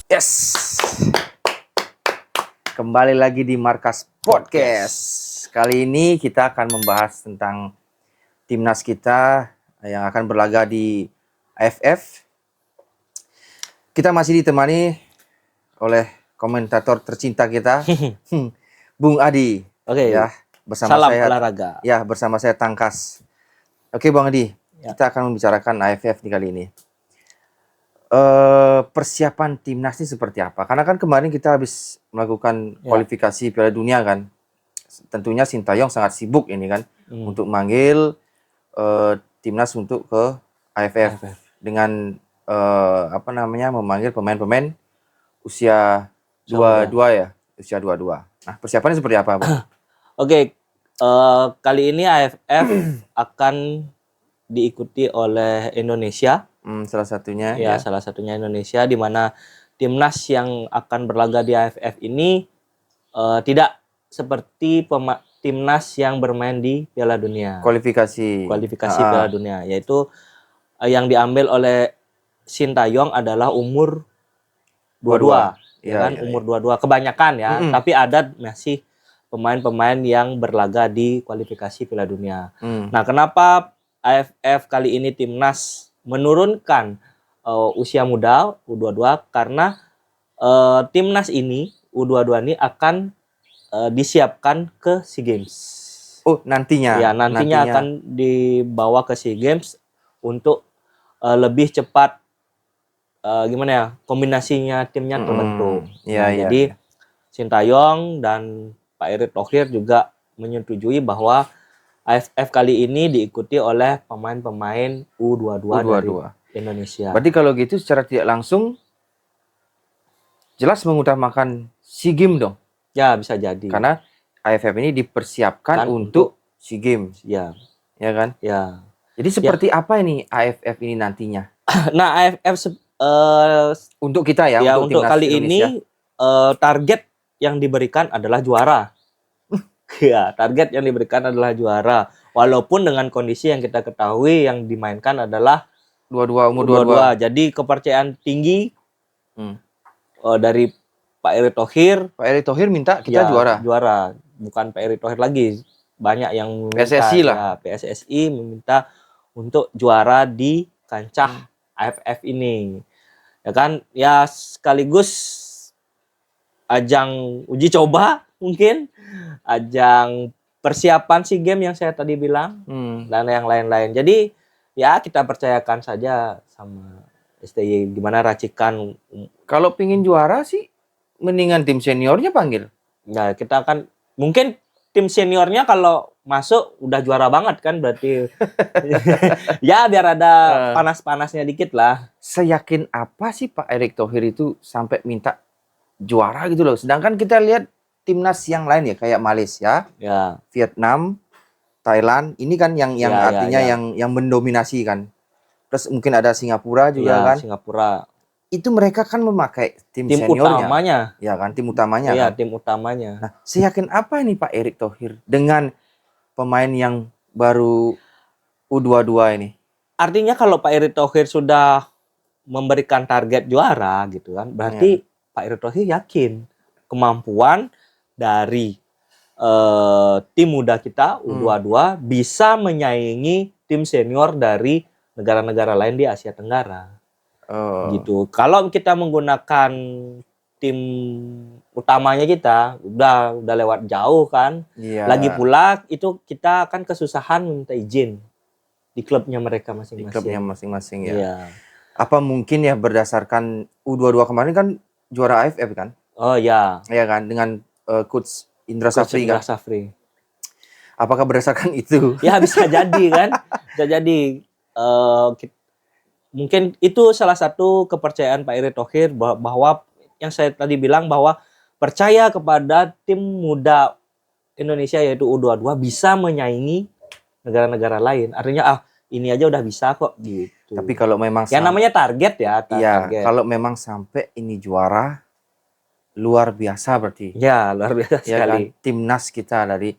Yes, kembali lagi di Markas Podcast. Kali ini kita akan membahas tentang timnas kita yang akan berlaga di AFF. Kita masih ditemani oleh komentator tercinta kita, Bung Adi. Oke. Ya, bersama Salam saya olahraga. Ya, bersama saya Tangkas. Oke, Bung Adi. Ya. Kita akan membicarakan AFF di kali ini. Persiapan timnas ini seperti apa? Karena kan kemarin kita habis melakukan kualifikasi Piala Dunia kan. Tentunya Sintayong sangat sibuk ini kan untuk manggil timnas untuk ke AFF dengan memanggil pemain-pemain usia 22 ya, usia 22. Nah, persiapannya seperti apa, Bang? Oke, kali ini AFF akan diikuti oleh Indonesia. Salah satunya salah satunya Indonesia, di mana timnas yang akan berlaga di AFF ini tidak seperti timnas yang bermain di Piala Dunia. Kualifikasi Piala Dunia, yaitu yang diambil oleh Sintayong adalah umur 22. Umur 22 kebanyakan ya, tapi ada masih pemain-pemain yang berlaga di kualifikasi Piala Dunia. Nah, kenapa AFF kali ini timnas menurunkan usia muda U22? Karena timnas ini U22 ini akan disiapkan ke SEA Games. Oh, nantinya. Ya, nantinya akan dibawa ke SEA Games untuk lebih cepat kombinasinya timnya terbentuk. Jadi Sintayong dan Pak Erick Thohir juga menyetujui bahwa AFF kali ini diikuti oleh pemain-pemain U22 dari Indonesia. Berarti kalau gitu secara tidak langsung jelas mengutamakan SEA Games dong? Ya, bisa jadi. Karena AFF ini dipersiapkan untuk SEA Games. Ya. Ya kan? Ya. Jadi seperti apa ini AFF ini nantinya? Nah, AFF untuk kita ya, untuk kali Indonesia ini target yang diberikan adalah juara. Ya, target yang diberikan adalah juara. Walaupun dengan kondisi yang kita ketahui yang dimainkan adalah umur 22. Jadi kepercayaan tinggi dari Pak Erick Thohir. Pak Erick Thohir minta kita juara. Bukan Pak Erick Thohir lagi. Banyak yang meminta, PSSI lah. PSSI meminta untuk juara di kancah AFF ini. Ya kan? Ya, sekaligus ajang uji coba mungkin, ajang persiapan SEA Games yang saya tadi bilang, dan yang lain-lain. Jadi ya kita percayakan saja sama STY gimana racikan. Kalau pingin juara sih mendingan tim seniornya panggil. Nah, kita akan mungkin tim seniornya kalau masuk udah juara banget kan berarti. Ya, biar ada panas-panasnya dikit lah. Seyakin apa sih Pak Erick Thohir itu sampai minta juara gitu loh. Sedangkan kita lihat timnas yang lain ya, kayak Malaysia, Vietnam, Thailand, ini kan yang artinya yang mendominasi kan. Terus mungkin ada Singapura juga kan. Singapura. Itu mereka kan memakai tim seniornya. Utamanya. Ya kan, tim utamanya kan. Tim utamanya. Nah, seyakin apa nih Pak Erick Thohir dengan pemain yang baru U22 ini? Artinya kalau Pak Erick Thohir sudah memberikan target juara gitu kan, berarti Pak Erick Thohir yakin kemampuan dari tim muda kita U22 bisa menyaingi tim senior dari negara-negara lain di Asia Tenggara. Gitu. Kalau kita menggunakan tim utamanya kita udah lewat jauh kan. Lagi pula itu kita akan kesusahan minta izin di klubnya mereka masing-masing. Di klubnya masing-masing ya. Apa mungkin ya berdasarkan U22 kemarin kan juara AFF kan? Oh ya. Ya kan, dengan coach Indra Safri kan? Safri. Apakah berdasarkan itu? Ya, bisa jadi kan. Bisa jadi. Mungkin itu salah satu kepercayaan Pak Erick Thohir bahwa yang saya tadi bilang bahwa percaya kepada tim muda Indonesia yaitu U22 bisa menyaingi negara-negara lain. Artinya ini aja udah bisa kok gitu. Tapi kalau memang namanya target ya. Iya, kalau memang sampai ini juara luar biasa berarti. Ya, luar biasa sekali. Kan? Timnas kita dari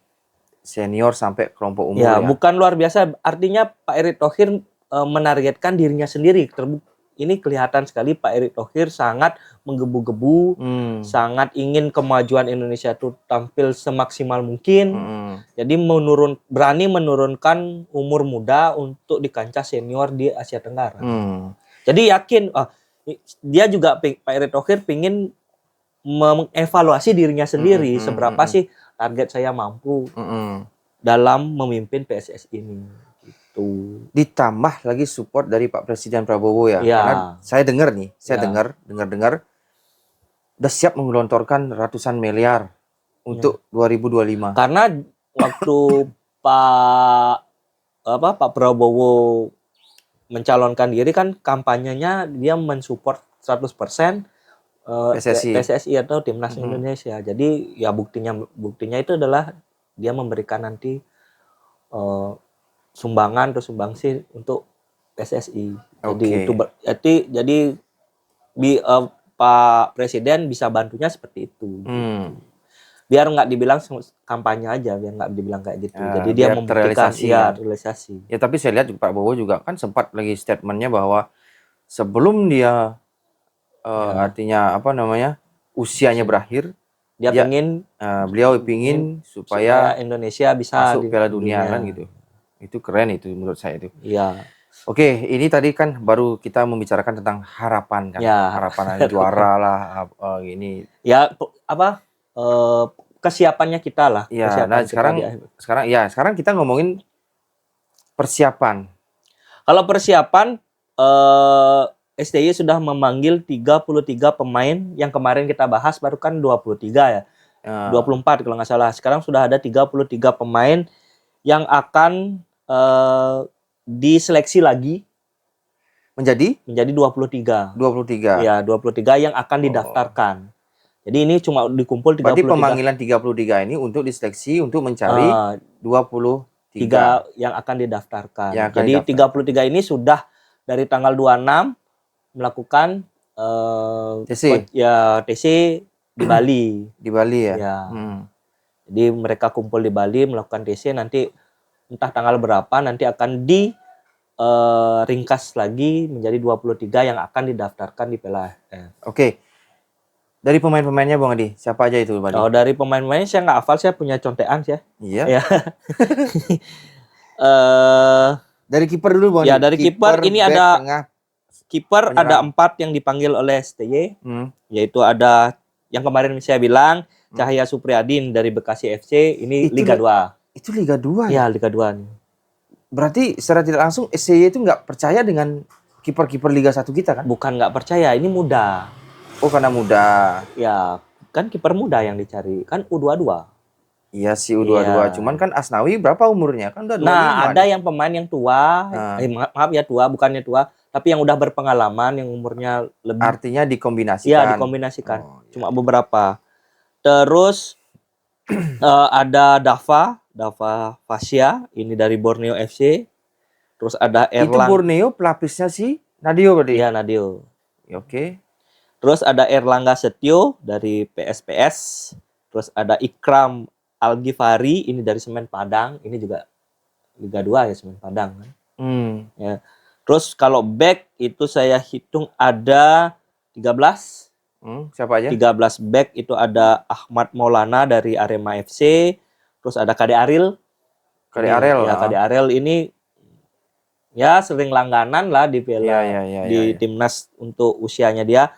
senior sampai kelompok umur ya. Bukan luar biasa, artinya Pak Erick Thohir menargetkan dirinya sendiri. ini kelihatan sekali Pak Erick Thohir sangat menggebu-gebu, sangat ingin kemajuan Indonesia itu tampil semaksimal mungkin. Jadi berani menurunkan umur muda untuk di kancah senior di Asia Tenggara. Jadi yakin, dia juga Pak Erick Thohir ingin mengevaluasi dirinya sendiri, seberapa sih target saya mampu dalam memimpin PSSI ini. Gitu. Ditambah lagi support dari Pak Presiden Prabowo ya. Karena saya dengar nih, dengar udah siap menggelontorkan ratusan miliar untuk 2025. Karena waktu Pak Prabowo mencalonkan diri kan kampanyenya dia mensupport 100% PSSI atau Timnas Indonesia. Jadi ya buktinya itu adalah dia memberikan nanti sumbangan atau sumbangsi untuk PSSI. Jadi Pak Presiden bisa bantunya seperti itu. Biar nggak dibilang kampanye aja, biar nggak dibilang kayak gitu. Jadi dia membuktikan realisasi. Ya tapi saya lihat Pak Prabowo juga kan sempat lagi statementnya bahwa sebelum dia artinya usianya berakhir, beliau ingin supaya Indonesia bisa masuk Piala Dunia kan gitu. Itu keren itu menurut saya itu. Iya. Oke, ini tadi kan baru kita membicarakan tentang harapan kan, harapan juara lah ini. Ya kesiapannya kita lah. Ya, nah sekarang kita ngomongin persiapan. Kalau persiapan STY sudah memanggil 33 pemain yang kemarin kita bahas baru kan 23 ya. 24 kalau nggak salah. Sekarang sudah ada 33 pemain yang akan diseleksi lagi menjadi 23. 23. Ya, 23 yang akan didaftarkan. Jadi ini cuma dikumpul 33. Berarti pemanggilan 33 ini untuk diseleksi untuk mencari 23 yang akan didaftarkan. Jadi 33 ini sudah dari tanggal 26 melakukan TC di Bali. Di Bali ya. Jadi mereka kumpul di Bali melakukan TC, nanti entah tanggal berapa nanti akan ringkas lagi menjadi 23 yang akan didaftarkan di Piala AFF. Oke. Dari pemain-pemainnya Bang Adi, siapa aja itu Bang Adi? Oh, dari pemain-pemainnya saya nggak hafal, saya punya contekan sih. Iya. Dari kiper dulu Bang Adi. Ya, dari kiper ini ada kiper ada 4 yang dipanggil oleh STY, yaitu ada yang kemarin saya bilang Cahaya Supriyadin dari Bekasi FC, ini itu Liga 2. Itu Liga 2 ya? Liga 2 nih. Berarti secara tidak langsung STY itu nggak percaya dengan kiper-kiper Liga 1 kita kan? Bukan nggak percaya, ini muda. Oh, karena muda. Ya, kan kiper muda yang dicari, kan U22. Iya sih U22, cuman kan Asnawi berapa umurnya? Kan udah 25. Nah, ada yang pemain yang tua, maaf ya tua, bukannya tua, tapi yang udah berpengalaman, yang umurnya lebih. Artinya dikombinasikan. Iya, dikombinasikan. Cuma beberapa. Terus ada Dava Fasya, ini dari Borneo FC. Terus ada Itu Borneo pelapisnya si Nadio berarti? Iya, Nadio. Oke. Terus ada Erlangga Setio dari PSPS. Terus ada Ikram Al-Ghifari, ini dari Semen Padang. Ini juga Liga 2 ya, Semen Padang kan. Ya. Terus kalau back itu saya hitung ada 13. Siapa aja? 13 back itu ada Ahmad Maulana dari Arema FC. Terus ada Kade Aril. Kade Aril ini ya sering langganan lah di Piala Timnas untuk usianya dia.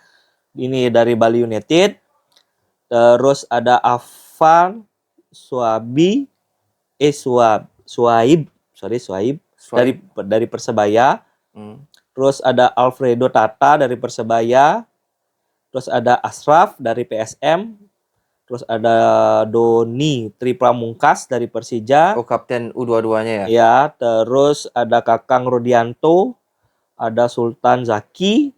Ini dari Bali United. Terus ada Afan Suaib dari Persebaya. Terus ada Alfredo Tata dari Persebaya. Terus ada Asraf dari PSM. Terus ada Doni Tripramungkas dari Persija. Oh, kapten U22-nya ya? Ya, terus ada Kakang Rodianto, ada Sultan Zaki,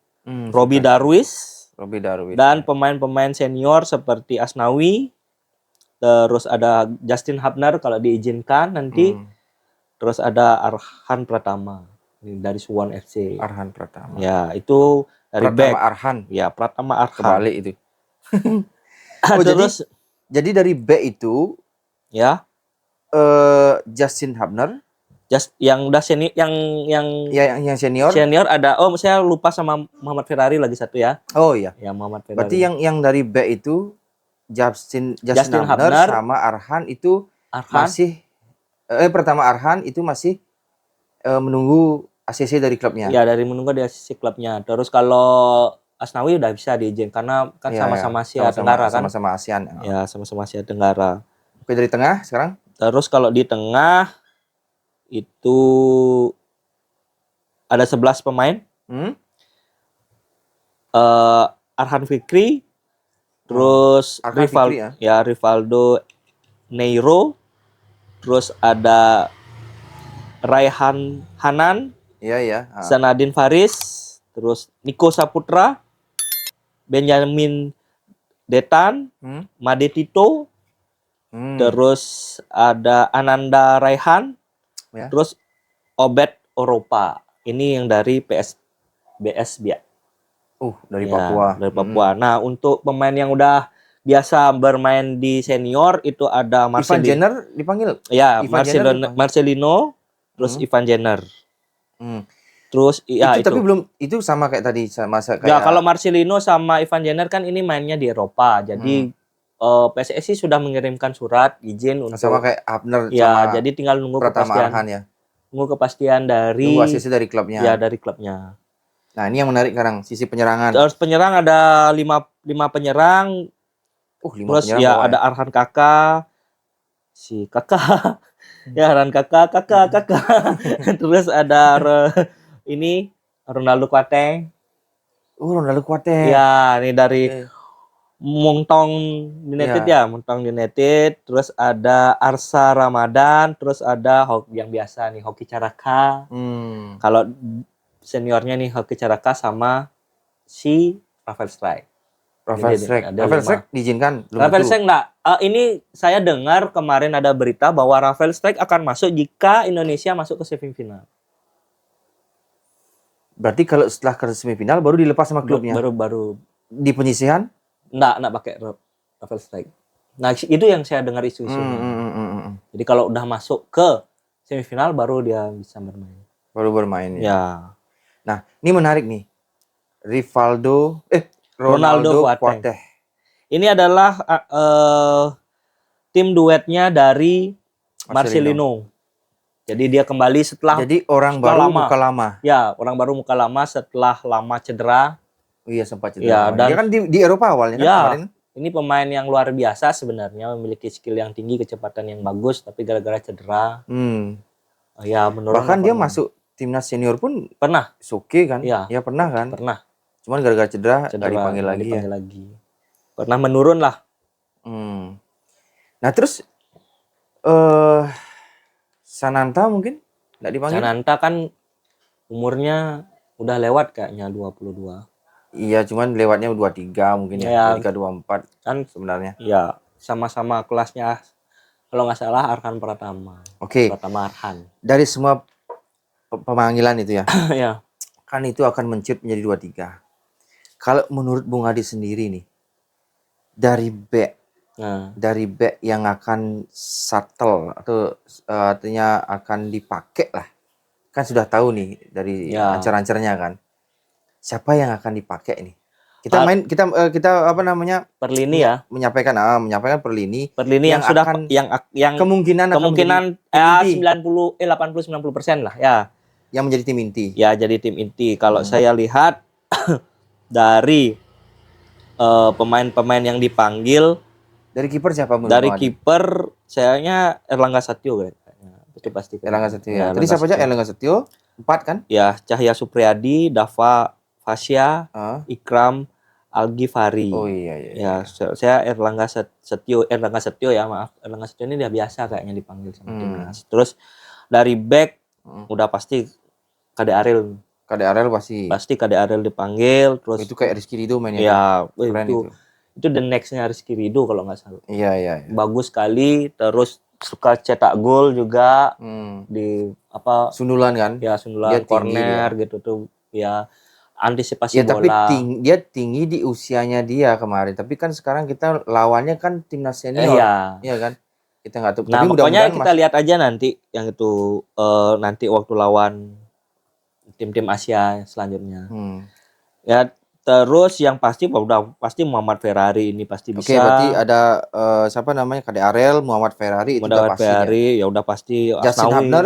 Robi Darwis. Dan pemain-pemain senior seperti Asnawi. Terus ada Justin Hubner kalau diizinkan nanti. Terus ada Arhan Pratama dari Suwon FC. Arhan Pratama. Ya, itu dari Pratama back. Arhan. Ya, Pratama Arhan. Kebalik itu. Terus jadi dari back itu ya Justin Hubner, yang udah senior, yang Ya, yang senior. senior ada. Oh, saya lupa sama Muhammad Ferrari lagi satu ya. Oh iya. Ya, Muhammad Ferrari. Berarti yang dari back itu Justin Justin Hubner Hubner, sama Arhan itu Arhan, masih pertama Arhan itu masih menunggu ACC dari klubnya. ya dari menunggu di sisi klubnya. Terus kalau Asnawi udah bisa diizin karena kan Iya, sama-sama iya. Asia Tenggara kan. Sama-sama ASEAN. Ya, sama-sama Asia Tenggara. Oke, dari tengah sekarang. Terus kalau di tengah itu ada 11 pemain. Hmm? Arhan Fikri, terus Arhan Fikri, Rivaldo Neiro, terus ada Raihan Hanan, Iya, iya. Sanadin Faris, terus Niko Saputra, Benjamin Detan, Made Tito, terus ada Ananda Raihan, Ya. terus Obed Oropa. Ini yang dari BS Biak. Dari Ya, Papua. dari Papua. Nah, untuk pemain yang udah biasa bermain di senior itu ada Ivan Jenner dipanggil. Ya, Ivan Jenner dipanggil. Marcelino, terus Ivan Jenner. Terus ya Tapi belum itu sama kayak tadi Ya, kayak kalau Marcelino sama Ivan Jenner kan ini mainnya di Eropa. Jadi PSSI sudah mengirimkan surat izin untuk sama kayak Hubner ya, sama jadi tinggal nunggu Pratama kepastian. Arhan ya. Nunggu kepastian dari Nunggu ACC dari klubnya. Ya, dari klubnya. Nah, ini yang menarik sekarang, sisi penyerangan. Terus penyerang ada 5 penyerang. 5 Terus penyerang ya bawah ada Arhan Kakak, si Kakak, ya Arhan Kakak. Terus ada ini Ronaldo Kuateng. Ronaldo Kuateng. Ya, ini dari Muntong United ya, Muntong United. Terus ada Arsa Ramadan, terus ada yang biasa nih Hoki Caraka. Kalau seniornya nih Hoki Caraka sama si Rafael Strike. Rafael Strike diizinkan? Rafael Strike enggak. Ini saya dengar kemarin ada berita bahwa Rafael Strike akan masuk jika Indonesia masuk ke semifinal. Berarti kalau setelah ke semifinal baru dilepas sama klubnya? Baru. Di penyisihan? Enggak pakai Rafael Strike. Nah, itu yang saya dengar isu-isunya. Jadi kalau udah masuk ke semifinal baru dia bisa bermain. Baru bermain ya. Nah, ini menarik nih. Ronaldo Kuateng. Ini adalah tim duetnya dari Marcelino. Jadi dia kembali setelah baru muka lama. Ya, orang baru muka lama setelah lama cedera. Iya, sempat Ya, cedera. Dia kan di Eropa awalnya kan kemarin. Ini pemain yang luar biasa sebenarnya, memiliki skill yang tinggi, kecepatan yang bagus, tapi gara-gara cedera. Ya, menurut bahkan dia masuk timnas senior pun pernah. Oke kan? Ya, pernah kan? Pernah. Cuman gara-gara cedera nggak dipanggil lagi. Pernah menurun lah. Nah, terus Sananta mungkin nggak dipanggil? Sananta kan umurnya udah lewat kayaknya 22. Iya, cuman lewatnya 23 mungkin ya. 23, 24 kan sebenarnya. Iya, sama-sama kelasnya kalau nggak salah Arhan Pratama. Oke. Pratama Arhan. Dari semua pemanggilan itu ya. Ya. Kan itu akan mencut menjadi 23. Kalau menurut Bung Adi sendiri nih, dari back yang akan shuttle atau artinya akan dipakai lah, kan sudah tahu nih dari ancar-ancarnya kan, siapa yang akan dipakai nih? Kita apa namanya? Per lini ya. Menyampaikan per lini. Per lini yang sudah akan, yang kemungkinan 80-90% lah ya. Yang menjadi tim inti. Ya, jadi tim inti. Kalau saya lihat dari pemain-pemain yang dipanggil, dari kiper siapa? Dari kiper sayanya Erlangga Satio kayaknya. Itu pasti. Erlangga Satio ya. Tadi siapa aja? Erlangga Satio 4 kan? Ya, Cahya Supriyadi, Dava Fasya, Ikram Algifari. Oh iya. Saya Erlangga Setio ya, maaf. Erlangga Setio ini dia biasa kayaknya dipanggil sama timnas. Terus dari back udah pasti Kade Ariel. Kade Ariel pasti Kade Ariel dipanggil. Terus itu kayak Rizky Ridho mainnya. Ya, itu the next-nya Rizky Ridho kalau nggak salah. Iya. Bagus sekali, terus suka cetak gol juga di sundulan kan? Ya, sundulan corner gitu tuh. Ya, antisipasi bola. Tapi dia tinggi di usianya dia kemarin. Tapi kan sekarang kita lawannya kan timnas senior. Iya kan? kita nggak tahu. Nah, Tapi pokoknya mudah-mudahan kita lihat aja nanti yang itu nanti waktu lawan tim-tim Asia selanjutnya. Ya, terus yang pasti udah pasti Muhammad Ferrari ini pasti bisa. Oke, berarti ada siapa namanya? Kade Arel, Muhammad Ferrari itu udah Muhammad pasti. Ferrari ya udah pasti. Justin Hubner.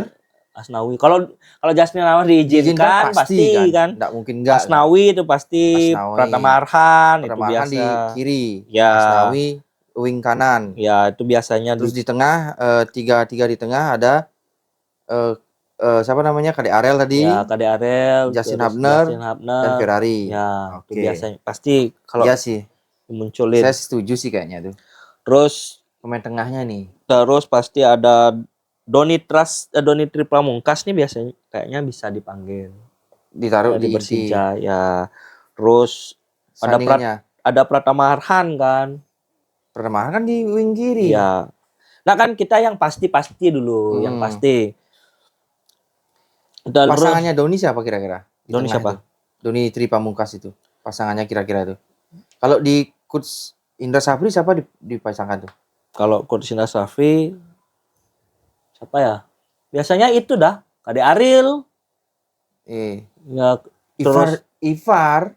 Asnawi. Kalau Justin Hubner diizinkan pasti kan. Nggak mungkin nggak. Asnawi itu pasti. Asnawi. Pratama Arhan itu Pratama Arhan biasa di kiri. Ya. Asnawi wing kanan. Ya, itu biasanya. Terus di tengah tiga di tengah ada siapa namanya? Kade Arel tadi. Ya, Kade Arel, Justin Hubner dan Ferrari. Ya, Oke. itu biasanya pasti kalau Iya sih. munculin. Saya setuju sih kayaknya tuh. Terus Pemain tengahnya nih. Terus pasti ada Doni Tri Pamungkas nih biasanya kayaknya bisa dipanggil. Ditaruh di di Persija ya. Terus ada Pratama Arhan kan. Pratama Arhan kan di wing kiri. Ya. Nah kan kita yang pasti dulu, yang pasti. Pasangannya Doni siapa kira-kira? Doni siapa? Itu. Doni Tri Pamungkas itu. Pasangannya kira-kira itu. Kalau di Coach Indra Safri siapa dipasangkan tuh? Kalau Coach Indra Safri siapa ya? Biasanya itu dah, Kade Aril. Ya, Ivar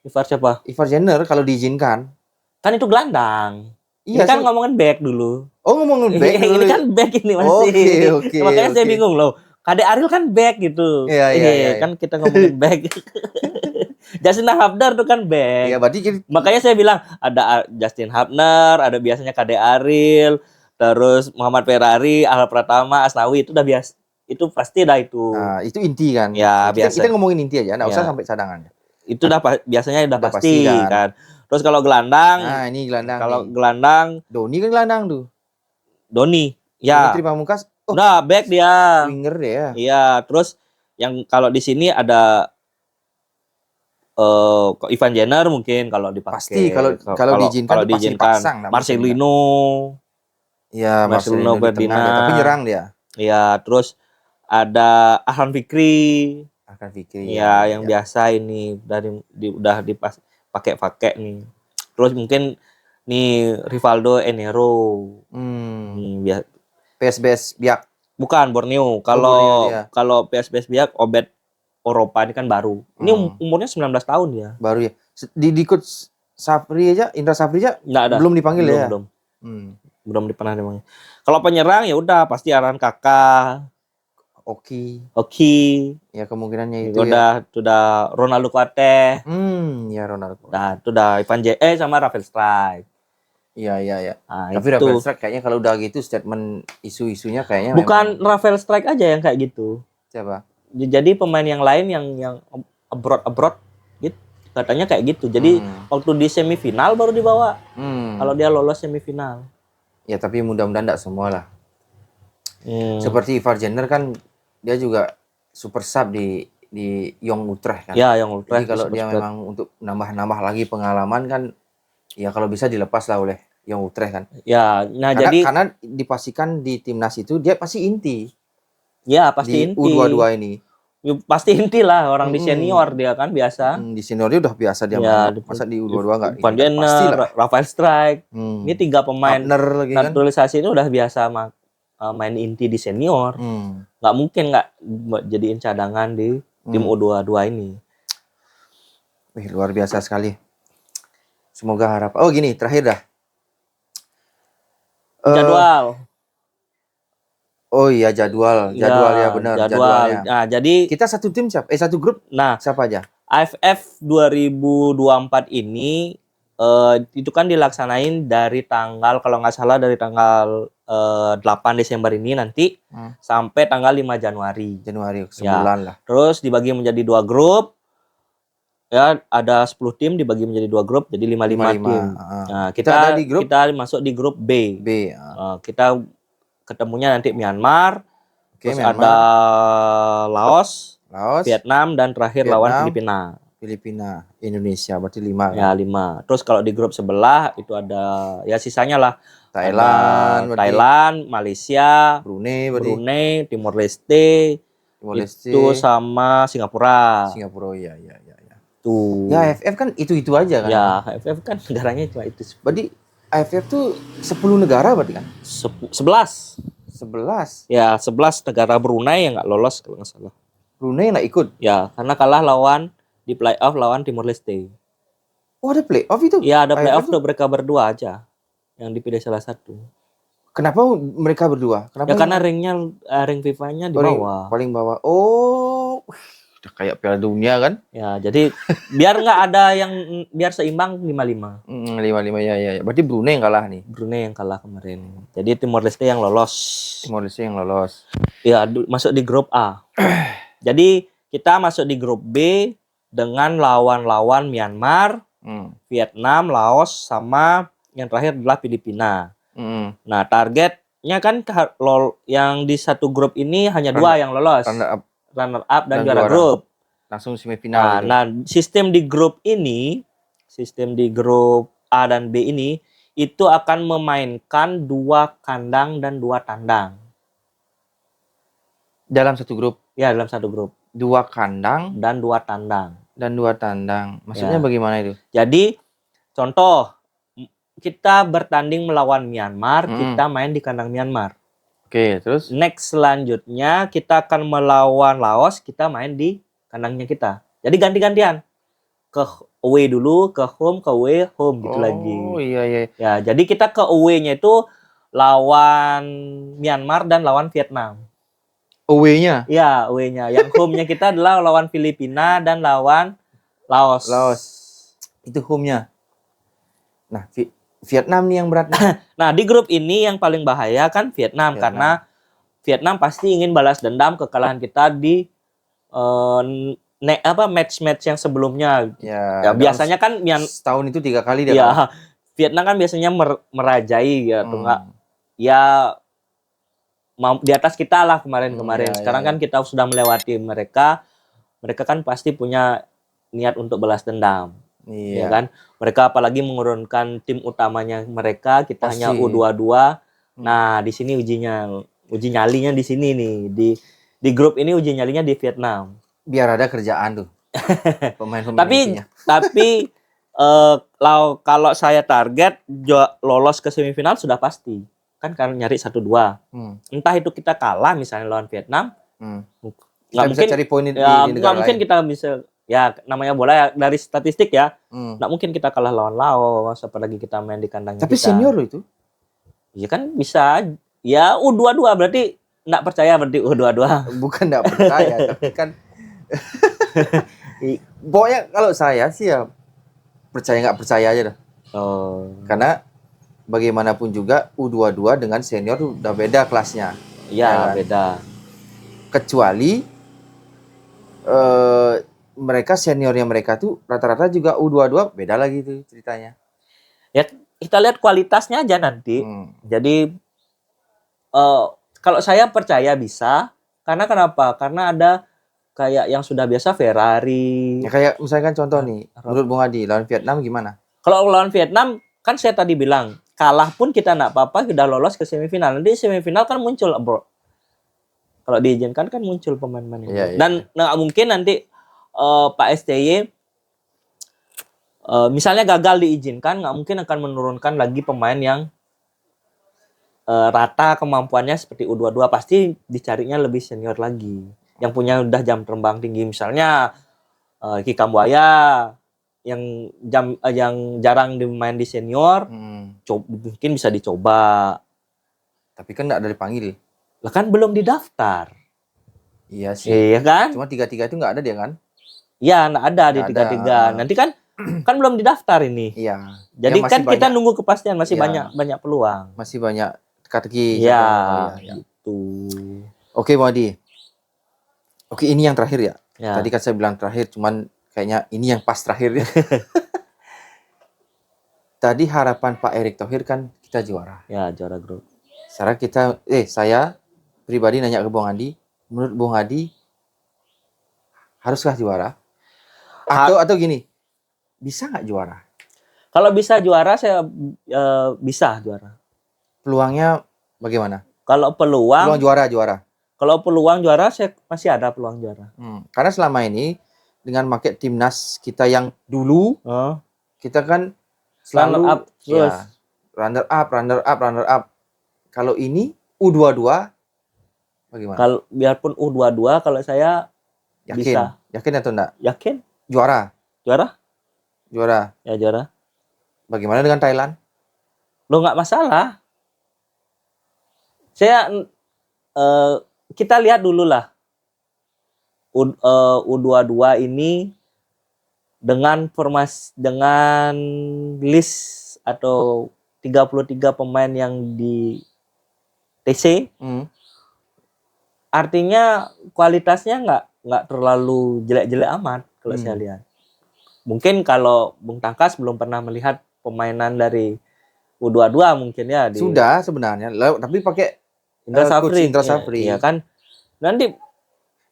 siapa? Ivar Jenner kalau diizinkan. Kan itu gelandang. Iya, ini kan ngomongin back dulu. Oh, ngomongin back dulu. Ini kan back ini masih. Oke. Makanya saya bingung loh. Kade Aril kan back gitu. Iya. Kan kita ngomongin back. Justin Hubner tuh kan back. Iya, berarti makanya saya bilang ada Justin Hubner, ada biasanya Kade Aril, terus Muhammad Ferrari, Al Pratama, Asnawi itu udah biasa. Itu pasti dah itu. Nah, itu inti kan. Ya, biasa. Kita ngomongin inti aja, enggak usah sampai cadangan. Itu udah biasanya udah pasti kan. Terus kalau gelandang, nah ini gelandang. Kalau gelandang, Doni kan gelandang tuh. Doni. Ya. Doni Tri Pamungkas. Nah, back dia. Winger deh ya. Iya, terus yang kalau di sini ada Ivan Jenner mungkin kalau dipakai. Pasti kalau diizinkan pasti pasang. Marcelino. Iya, Marcelino Ferdinand. Tapi nyerang dia. Iya, terus ada Ahlan Fikri. Ya, yang biasa ini udah dipakai nih. Terus mungkin nih Rivaldo Enero. PSBS Biak. Bukan Borneo. Kalau PSBS Biak Obed Eropa ini kan baru. Ini umurnya 19 tahun ya. Baru ya. Di Coach Safri aja, Indra Safri aja belum dipanggil ya. Belum pernah dipanggil. Kalau penyerang ya udah pasti Aran Kakak. Oki. Ya kemungkinannya itu sudah Ronaldo Kuate. Ya Ronaldo. Nah, itu udah Ivan sama Rafael Strike. Iya. Nah, tapi Rafael Strike kayaknya kalau udah gitu statement isu-isunya kayaknya bukan Rafael Strike aja yang kayak gitu. Siapa? Jadi pemain yang lain yang abroad gitu katanya kayak gitu. Jadi waktu di semifinal baru dibawa. Kalau dia lolos semifinal. Ya tapi mudah-mudahan enggak semua lah. Seperti Ivar Jenner kan dia juga super sub di Young Utrecht kan. Ya, Young Utrecht. Jadi kalau dia memang untuk nambah lagi pengalaman kan ya kalau bisa dilepas lah oleh Young Utrecht kan. Ya, karena dipastikan di timnas itu dia pasti inti. Ya, pasti inti. U22 ini. Ya, pasti inti lah orang di senior dia kan biasa. Di senior dia udah biasa dia masa di U22 enggak. Ivan Jenner, Rafael Strike. Ini 3 pemain naturalisasi itu udah biasa main inti di senior. Nggak mungkin nggak jadiin cadangan di tim U22 ini. Wih, luar biasa sekali. Semoga harapan. Oh gini, terakhir dah. Jadwal. Oh iya, jadwal ya benar. Jadwalnya. Nah, jadi kita satu tim satu grup. Nah, siapa aja? AFF 2024 ini itu kan dilaksanain dari tanggal kalau nggak salah dari tanggal 8 Desember ini nanti sampai tanggal 5 Januari. Sebulan lah. Terus dibagi menjadi 2 grup. Ya, ada 10 tim dibagi menjadi 2 grup jadi 5 tim. Nah, kita masuk di grup B. Kita ketemunya nanti Myanmar. Terus ada Laos, Vietnam dan terakhir lawan Filipina, Indonesia berarti 5. Ya, 5. Terus kalau di grup sebelah itu ada ya sisanya lah. Thailand, Malaysia, Brunei, Timor Leste, itu sama Singapura. Iya. Tuh. Ya AFF kan itu aja kan. Ya AFF kan negaranya cuma itu. Berarti AFF tuh 10 negara berarti kan? 11. 11. Ya, 11 negara. Brunei yang nggak lolos kalau nggak salah. Brunei nggak ikut. Ya, karena kalah lawan di playoff lawan Timor Leste. Oh, ada playoff itu? Ya, ada playoff AFF tuh? tuh mereka berdua aja yang dipilih salah satu. Kenapa mereka berdua? Kenapa Ya karena yang rank FIFA-nya di paling, bawah. paling bawah? Oh, udah kayak Piala Dunia kan? Ya, jadi biar nggak ada yang biar seimbang 5-5. 5-5 ya. Berarti Brunei yang kalah nih. Brunei yang kalah kemarin. Jadi Timor Leste yang lolos. Timor Leste yang lolos. Ya, masuk di grup A. Jadi kita masuk di grup B dengan lawan-lawan Myanmar, Vietnam, Laos, sama yang terakhir adalah Filipina. Nah, targetnya kan yang di satu grup ini hanya dua yang lolos. Runner up dan juara grup. Langsung semifinal. Nah, sistem di grup A dan B ini itu akan memainkan 2 kandang dan 2 tandang. Dalam satu grup? Ya, dalam satu grup. 2 kandang dan 2 tandang. Maksudnya bagaimana itu? Jadi, contoh, kita bertanding melawan Myanmar, kita main di kandang Myanmar. Oke, terus? Next selanjutnya, kita akan melawan Laos, kita main di kandangnya kita. Jadi ganti-gantian. Ke away dulu, ke home gitu lagi. Oh, iya. Ya, jadi kita ke away-nya itu lawan Myanmar dan lawan Vietnam. Away-nya? Iya, away-nya. Yang home-nya kita adalah lawan Filipina dan lawan Laos. Itu home-nya. Nah, Vietnam nih yang berat. Nah, di grup ini yang paling bahaya kan Vietnam. Karena Vietnam pasti ingin balas dendam kekalahan kita di match-match yang sebelumnya. Ya biasanya kan setahun itu 3 kali dia. Ya, Vietnam kan biasanya merajai ya, atau enggak? Ya di atas kita lah kemarin. Sekarang kan kita sudah melewati mereka. Mereka kan pasti punya niat untuk balas dendam. Ya kan? Mereka apalagi menurunkan tim utamanya mereka, kita hanya U22. Nah, di sini uji nyalinya di sini nih. Di grup ini uji nyalinya di Vietnam. Biar ada kerjaan tuh. Pemain-pemain. Tapi kalau saya target lolos ke semifinal sudah pasti. Kan karena nyari 1-2. Entah itu kita kalah misalnya lawan Vietnam. Nggak mungkin cari poin di negara lain. Nggak mungkin kita bisa. Ya, namanya bola ya, dari statistik ya. Nggak mungkin kita kalah lawan Laos, apalagi kita main di kandangnya Tapi kita. senior loh itu. Iya kan bisa. Ya U22 berarti nggak percaya berarti U22. Bukan nggak percaya, tapi kan pokoknya kalau saya sih ya percaya nggak percaya aja dah. Karena bagaimanapun juga U22 dengan senior udah beda kelasnya. Iya, beda. Kecuali mereka seniornya mereka tuh rata-rata juga U22, beda lagi tuh ceritanya. Ya kita lihat kualitasnya aja nanti. Jadi kalau saya percaya bisa, karena kenapa? Karena ada kayak yang sudah biasa Ferrari. Ya, kayak misalkan contoh nih, menurut Bung Adi lawan Vietnam gimana? Kalau lawan Vietnam kan saya tadi bilang kalah pun kita nggak apa-apa, sudah lolos ke semifinal. Nanti semifinal kan muncul, bro. Kalau diizinkan kan muncul pemain-pemain ini. Dan nggak mungkin nanti Pak STY misalnya gagal diizinkan, nggak mungkin akan menurunkan lagi pemain yang rata kemampuannya seperti U22. Pasti dicarinya lebih senior lagi, yang punya udah jam terbang tinggi, misalnya Ki Kambuaya yang jarang dimain di senior, mungkin bisa dicoba. Tapi kan nggak ada dipanggil. Lah kan belum didaftar. Iya sih. Iya kan? Cuma 3-3 itu nggak ada dia kan? Iya, nggak ada di 3-3. Nanti kan belum didaftar ini. Iya. Jadi kan kita nunggu kepastian, masih banyak peluang. Masih banyak teka-teki. Iya, gitu. Oke, Wadi. Oke, ini yang terakhir ya. Tadi kan saya bilang terakhir, cuman kayaknya ini yang pas terakhir ya. Tadi harapan Pak Erick Thohir kan kita juara. Ya, juara grup. Sekarang saya pribadi nanya ke Bung Adi, menurut Bung Adi haruskah juara? Atau gini, bisa nggak juara? Kalau bisa juara, saya bisa juara. Peluangnya bagaimana? Kalau peluang juara. Kalau peluang juara, saya masih ada peluang juara. Karena selama ini dengan pakai timnas kita yang dulu, kita kan selalu runner up. Kalau ini U22 bagaimana? Kalau biarpun U22 kalau saya Yakin? bisa. Yakin atau enggak? Yakin Juara. juara. Ya juara. Bagaimana dengan Thailand? Lo nggak masalah. Saya kita lihat dulu lah U22 ini dengan list atau 33 pemain yang di TC, artinya kualitasnya nggak terlalu jelek-jelek amat kalau saya lihat. Mungkin kalau Bung Tangkas belum pernah melihat permainan dari U22 mungkin ya di Sudah sebenarnya, tapi pakai coach Indra Safri. Iya kan. Nanti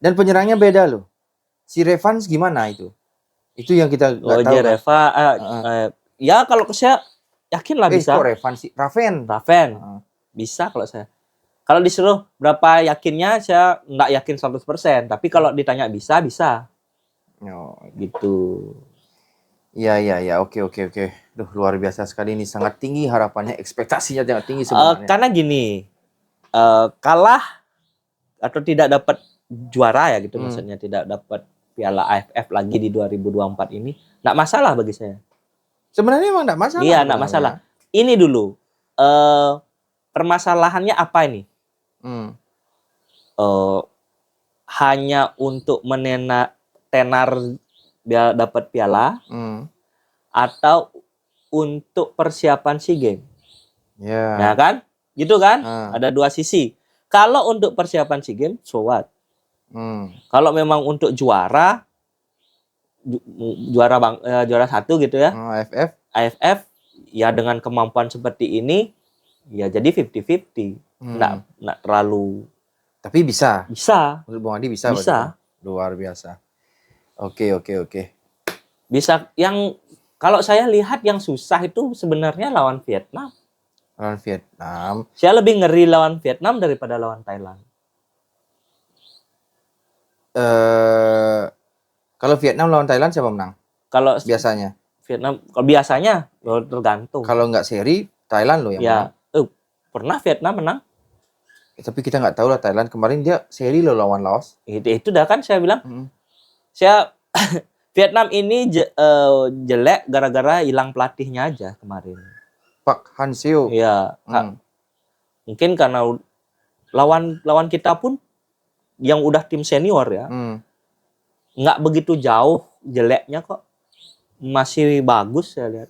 dan penyerangnya beda loh. Si Revans gimana itu? Itu yang kita nggak tahu. Reva, ya kalau saya yakin lah bisa. Kok Revans sih? Raven. Bisa kalau saya. Kalau disuruh berapa yakinnya, saya nggak yakin 100%. Tapi kalau ditanya bisa. Oh, gitu. Iya. Oke. Duh, luar biasa sekali ini. Sangat tinggi harapannya, ekspektasinya sangat tinggi sebenarnya. Karena gini, kalah atau tidak dapat juara ya gitu, maksudnya tidak dapat Piala AFF lagi di 2024 ini, nggak masalah bagi saya. Sebenarnya emang nggak masalah. Iya, nggak masalah. Ini dulu, permasalahannya apa ini? Hanya untuk tenar dia dapat piala, atau untuk persiapan SEA Games. Ya kan? Gitu kan? Ada dua sisi. Kalau untuk persiapan SEA Games, so what? Kalau memang untuk juara satu gitu ya, AFF ya dengan kemampuan seperti ini ya jadi 50-50. Nggak terlalu. Tapi bisa. Menurut Bung Adi bisa. Luar biasa. Oke. Bisa. Yang kalau saya lihat yang susah itu sebenarnya lawan Vietnam. Saya lebih ngeri lawan Vietnam daripada lawan Thailand. Kalau Vietnam lawan Thailand siapa menang? Kalau biasanya tergantung. Kalau nggak seri, Thailand loh yang menang. Pernah Vietnam menang. Tapi kita nggak tahu lah, Thailand kemarin dia seri loh lawan Laos. Itu dah kan saya bilang. Saya Vietnam ini jelek gara-gara hilang pelatihnya aja kemarin. Pak Hang-seo. Iya. Mungkin karena lawan kita pun yang udah tim senior ya. Nggak begitu jauh jeleknya kok. Masih bagus saya lihat.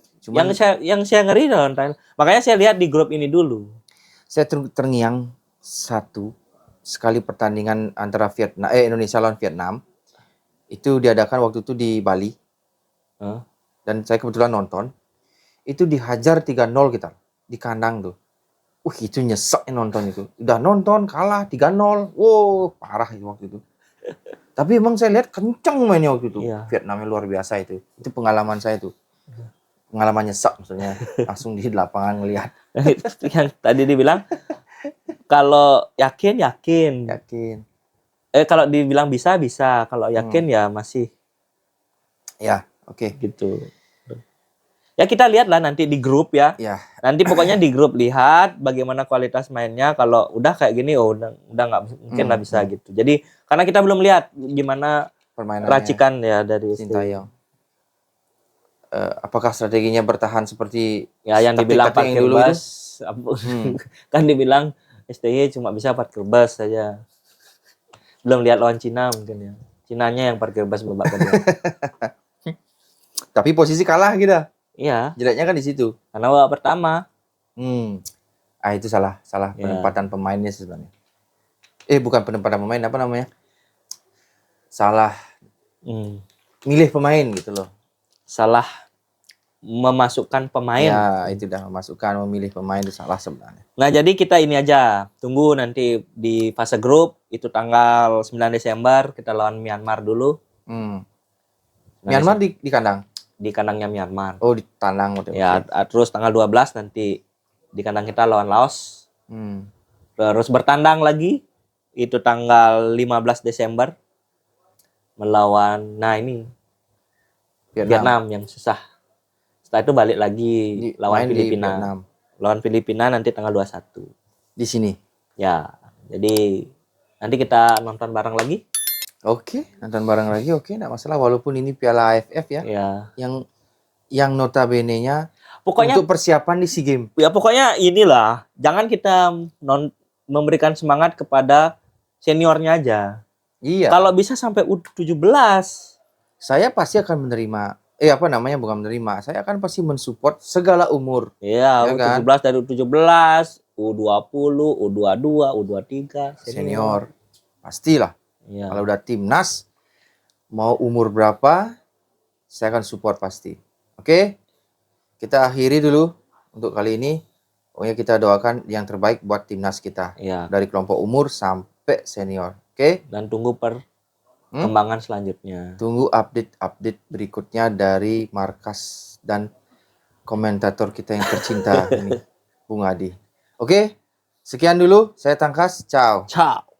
Yang saya ngeri lawan Thailand. Makanya saya lihat di grup ini dulu. Saya terngiang satu sekali pertandingan antara Indonesia lawan Vietnam. Itu diadakan waktu itu di Bali. Dan saya kebetulan nonton. Itu dihajar 3-0 kita di kandang tuh. Itu nyesek nonton itu. Udah nonton kalah 3-0. Wow, parah itu waktu itu. Tapi emang saya lihat kenceng mainnya waktu itu. Iya. Vietnamnya luar biasa itu. Itu pengalaman saya tuh. Pengalaman nyesek maksudnya. Langsung di lapangan ngelihat. Yang tadi dibilang kalau yakin. Kalau dibilang bisa. Kalau yakin ya masih. Ya, oke. Gitu. Ya kita lihatlah nanti di grup ya. Nanti pokoknya di grup lihat bagaimana kualitas mainnya. Kalau udah kayak gini, udah nggak mungkin lah bisa gitu. Jadi karena kita belum lihat gimana racikan ya dari Sintayong. Apakah strateginya bertahan seperti yang dibilang parkir bus? Kan dibilang STY cuma bisa parkir bus saja. Belum lihat lawan Cina mungkin ya. Cinanya yang parkir bus babak kedua. Tapi posisi kalah kita. Iya. Jeleknya kan di situ. Karena babak pertama. Itu salah penempatan pemainnya sebenarnya. Bukan penempatan pemain, apa namanya? Salah milih pemain gitu loh. Salah memasukkan pemain. Ya, itu dah memilih pemain itu salah sebenarnya. Nah, jadi kita ini aja. Tunggu nanti di fase grup itu tanggal 9 Desember kita lawan Myanmar dulu. Myanmar di kandang. Di kandangnya Myanmar. Oh, di kandang. Ya, terus tanggal 12 nanti di kandang kita lawan Laos. Terus bertandang lagi itu tanggal 15 Desember melawan Vietnam yang susah. Setelah itu balik lagi lawan Filipina. lawan Filipina nanti tanggal 21. Di sini. Ya, jadi nanti kita nonton bareng lagi. Oke, nonton bareng lagi. Oke, enggak masalah walaupun ini Piala AFF ya. Ya. Yang notabene-nya Pokoknya untuk persiapan di SEA Games. ya pokoknya inilah, jangan kita memberikan semangat kepada seniornya aja. Iya. Kalau bisa sampai U17. Saya pasti akan menerima bukan menerima. Saya akan pasti mensupport segala umur. Ya, Ya kan? U17 dari U17, U20, U22, U23 Senior. Pastilah. Ya. Kalau udah timnas mau umur berapa, saya akan support pasti. Oke? Kita akhiri dulu untuk kali ini. Pokoknya kita doakan yang terbaik buat timnas kita. Ya. Dari kelompok umur sampai senior. Oke? Dan tunggu perkembangan selanjutnya. Tunggu update berikutnya dari markas dan komentator kita yang tercinta ini, Bung Adi. Oke? Sekian dulu, saya Tangkas. Ciao. Ciao.